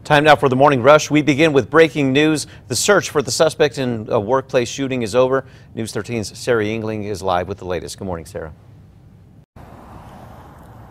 Time now for the morning rush. We begin with breaking news. The search for the suspect in a workplace shooting is over. News 13's Sarah Yingling is live with the latest. Good morning, Sarah.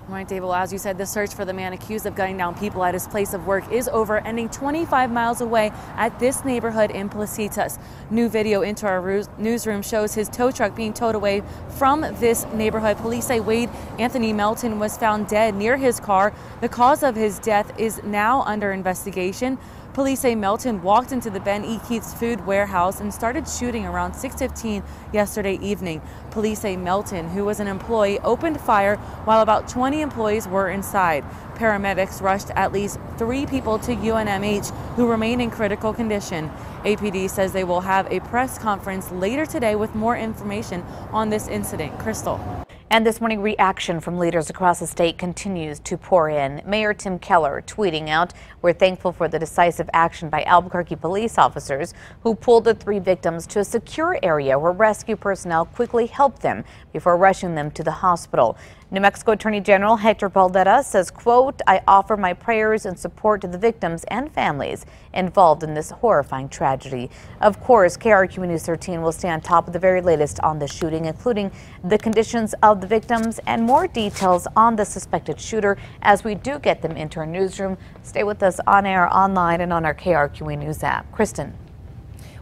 All right, Dave, well, as you said, the search for the man accused of gunning down people at his place of work is over, ending 25 miles away at this neighborhood in PLACITAS. New video into our newsroom shows his tow truck being towed away from this neighborhood. Police say Wade Anthony Melton was found dead near his car. The cause of his death is now under investigation. Police say Melton walked into the Ben E. Keith's food warehouse and started shooting around 6:15 yesterday evening. Police say Melton, who was an employee, opened fire while about 20 employees were inside. Paramedics rushed at least 3 people to UNMH who remain in critical condition. APD says they will have a press conference later today with more information on this incident. Crystal. And this morning, reaction from leaders across the state continues to pour in. Mayor Tim Keller tweeting out, "We're thankful for the decisive action by Albuquerque police officers who pulled the 3 victims to a secure area where rescue personnel quickly helped them before rushing them to the hospital." New Mexico Attorney General Hector Valdera says, quote, "I offer my prayers and support to the victims and families involved in this horrifying tragedy." Of course, KRQE News 13 will stay on top of the very latest on the shooting, including the conditions of the victims and more details on the suspected shooter as we do get them into our newsroom. Stay with us on air, online, and on our KRQE News app. Kristen.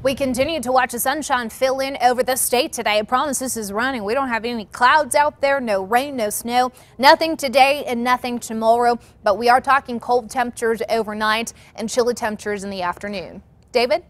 We continue to watch the sunshine fill in over the state today. I promise this is running. We don't have any clouds out there, no rain, no snow, nothing today and nothing tomorrow. But we are talking cold temperatures overnight and chilly temperatures in the afternoon. David?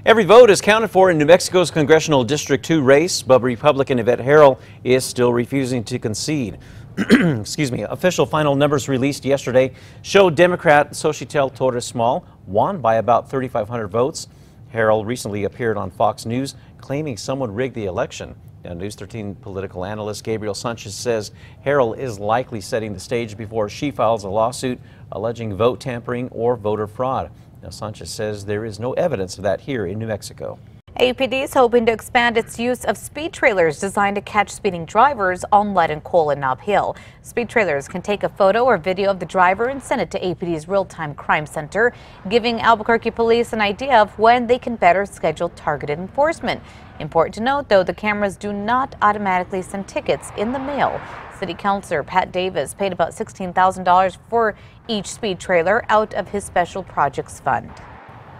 Every vote is counted for in New Mexico's congressional District 2 race, but Republican Yvette Harrell is still refusing to concede. Excuse me. Official final numbers released yesterday show Democrat Xochitl Torres Small won by about 3,500 votes. Harrell recently appeared on Fox News claiming someone rigged the election. Now, News 13 political analyst Gabriel Sanchez says Harrell is likely setting the stage before she files a lawsuit alleging vote tampering or voter fraud. Now, Sanchez says there is no evidence of that here in New Mexico. APD is hoping to expand its use of speed trailers designed to catch speeding drivers on Lead and Coal and Nob Hill. Speed trailers can take a photo or video of the driver and send it to APD's real-time crime center, giving Albuquerque police an idea of when they can better schedule targeted enforcement. Important to note, though, the cameras do not automatically send tickets in the mail. City Councilor Pat Davis paid about $16,000 for each speed trailer out of his special projects fund.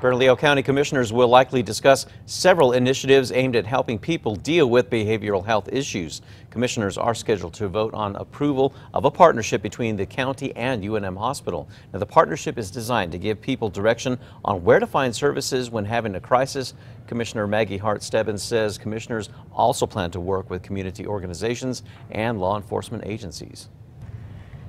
Bernalillo County commissioners will likely discuss several initiatives aimed at helping people deal with behavioral health issues. Commissioners are scheduled to vote on approval of a partnership between the county and UNM Hospital. Now, the partnership is designed to give people direction on where to find services when having a crisis. Commissioner Maggie Hart-Stebbins says commissioners also plan to work with community organizations and law enforcement agencies.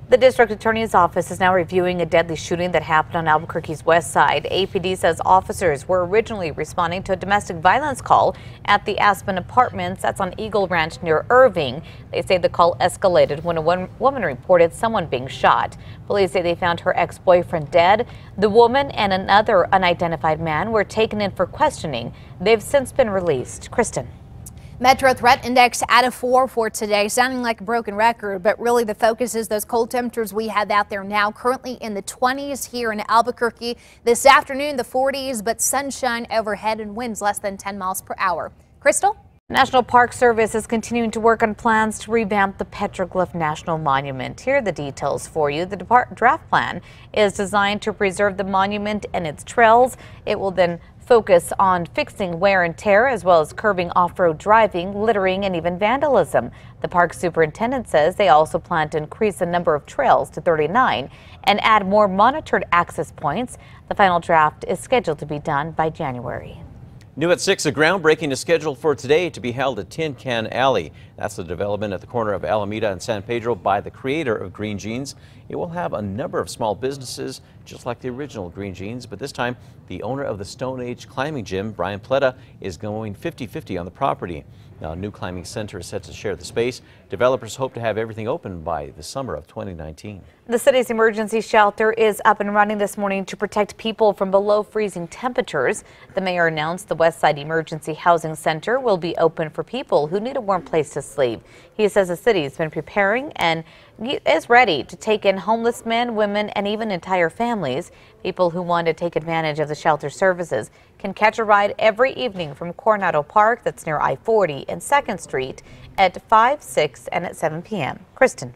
The district attorney's office is now reviewing a deadly shooting that happened on Albuquerque's west side. APD says officers were originally responding to a domestic violence call at the Aspen Apartments, that's on Eagle Ranch near Irving. They say the call escalated when a woman reported someone being shot. Police say they found her ex-boyfriend dead. The woman and another unidentified man were taken in for questioning. They've since been released. Kristen. Metro Threat Index at a 4 for today, sounding like a broken record, but really the focus is those cold temperatures we have out there now, currently in the 20s here in Albuquerque. This afternoon, the 40s, but sunshine overhead and winds less than 10 miles per hour. Crystal? National Park Service is continuing to work on plans to revamp the Petroglyph National Monument. Here are the details for you. The draft plan is designed to preserve the monument and its trails. It will then focus on fixing wear and tear, as well as curbing off-road driving, littering, and even vandalism. The park superintendent says they also plan to increase the number of trails to 39 and add more monitored access points. The final draft is scheduled to be done by January. New at 6, a groundbreaking is scheduled for today to be held at Tin Can Alley. That's the development at the corner of Alameda and San Pedro by the creator of Green Jeans. It will have a number of small businesses, just like the original Green Jeans, but this time the owner of the Stone Age climbing gym, Brian Pletta, is going 50-50 on the property. Now, a new climbing center is set to share the space. Developers hope to have everything open by the summer of 2019. The city's emergency shelter is up and running this morning to protect people from below freezing temperatures. The mayor announced the Westside Emergency Housing Center will be open for people who need a warm place to sleep. He says the city has been preparing and is ready to take in homeless men, women, and even entire families. People who want to take advantage of the shelter services can catch a ride every evening from Coronado Park, that's near I-40 and 2nd Street, at 5, 6, and at 7 p.m. Kristen.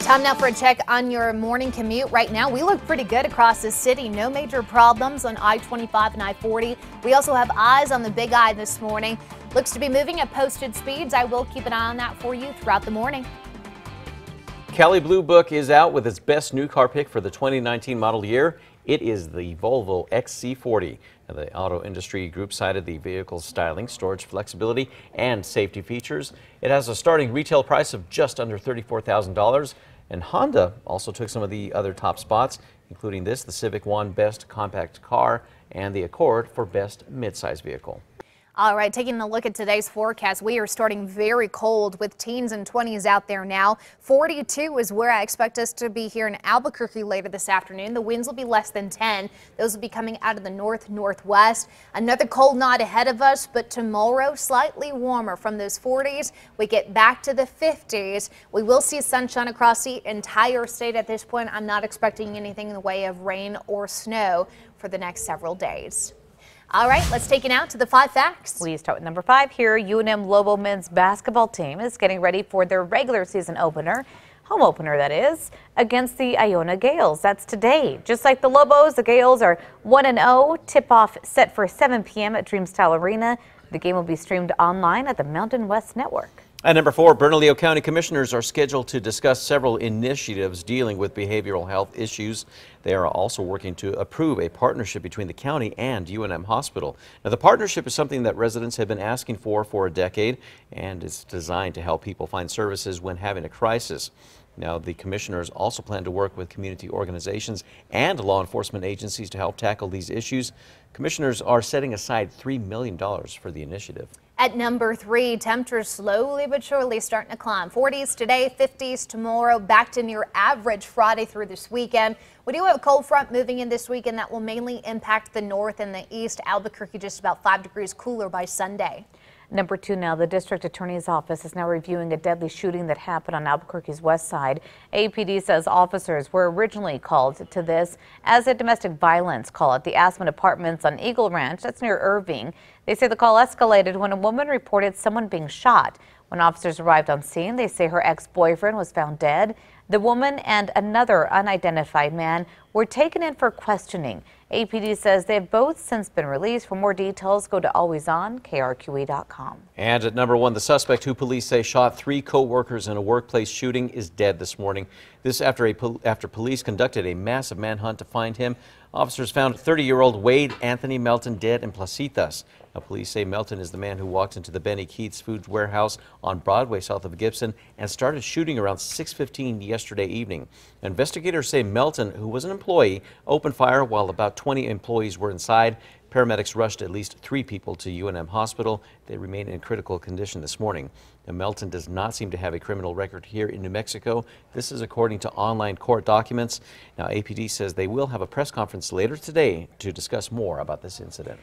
Time now for a check on your morning commute. Right now, we look pretty good across the city. No major problems on I-25 and I-40. We also have eyes on the Big I this morning. Looks to be moving at posted speeds. I will keep an eye on that for you throughout the morning. Kelley Blue Book is out with its best new car pick for the 2019 model year. It is the Volvo XC40. Now, the auto industry group cited the vehicle's styling, storage flexibility, and safety features. It has a starting retail price of just under $34,000. And Honda also took some of the other top spots, including the Civic won Best Compact Car and the Accord for Best Midsize Vehicle. All right, taking a look at today's forecast, we are starting very cold with teens and 20s out there now. 42 is where I expect us to be here in Albuquerque later this afternoon. The winds will be less than 10. Those will be coming out of the northwest. Another cold night ahead of us, but tomorrow slightly warmer from those 40s. We get back to the 50s. We will see sunshine across the entire state at this point. I'm not expecting anything in the way of rain or snow for the next several days. All right, let's take it out to the 5 facts. We start with number 5 here. UNM Lobo men's basketball team is getting ready for their regular season opener, home opener that is, against the Iona Gales. That's today. Just like the Lobos, the Gales are 1-0. Tip-off set for 7 p.m. at Dreamstyle Arena. The game will be streamed online at the Mountain West Network. At number 4, Bernalillo County Commissioners are scheduled to discuss several initiatives dealing with behavioral health issues. They are also working to approve a partnership between the county and UNM Hospital. Now, the partnership is something that residents have been asking for a decade, and it's designed to help people find services when having a crisis. Now, the commissioners also plan to work with community organizations and law enforcement agencies to help tackle these issues. Commissioners are setting aside $3 million for the initiative. At number 3, temperatures slowly but surely starting to climb. 40s today, 50s tomorrow, back to near average Friday through this weekend. We do have a cold front moving in this weekend that will mainly impact the north and the east. Albuquerque just about 5 degrees cooler by Sunday. Number 2 now, the district attorney's office is now reviewing a deadly shooting that happened on Albuquerque's west side. APD says officers were originally called to this as a domestic violence call at the Aspen Apartments on Eagle Ranch, that's near Irving. They say the call escalated when a woman reported someone being shot. When officers arrived on scene, they say her ex-boyfriend was found dead. The woman and another unidentified man were taken in for questioning. APD says they have both since been released. For more details, go to alwayson.krqe.com. And at number 1, the suspect who police say shot 3 co-workers in a workplace shooting is dead this morning. This after police conducted a massive manhunt to find him. Officers found 30-year-old Wade Anthony Melton dead in PLACITAS. Now, police say Melton is the man who walked into the Benny Keats Foods warehouse on Broadway south of Gibson and started shooting around 6:15 yesterday evening. Investigators say Melton, who was an employee, opened fire while about 20 employees were inside. Paramedics rushed at least 3 people to UNM Hospital. They remain in critical condition this morning. Now, Melton does not seem to have a criminal record here in New Mexico. This is according to online court documents. Now, APD says they will have a press conference later today to discuss more about this incident.